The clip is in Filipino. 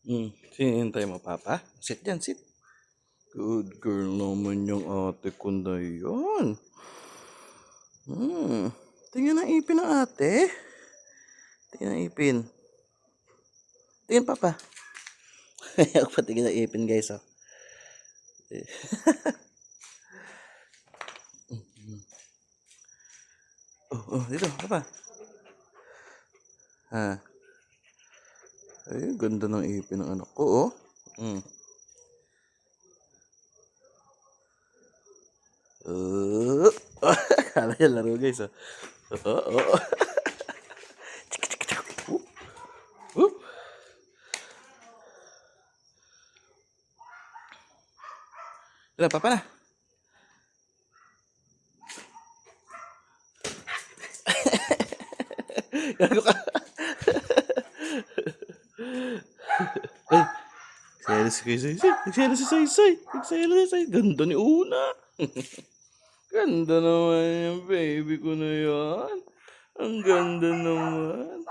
Hinihintay mo, Papa? Sit dyan, sit. Good girl naman yung ate ko na yan. Tingnan ang ipin ng ate. Tingnan ang ipin. Tingnan, Papa. Ayaw pa tingnan ang ipin, guys, oh. Dito, Papa. Ay, ganda ng ipin ng anak ko, oh. Kala niya laro, guys, oh. Dito, Papa na. Gago ka. Ay, nagselos si Soy. Nagselos si Soy. Nagselos si Soy. Ganda ni Una. Ganda naman yung baby ko na yan. Ang ganda naman.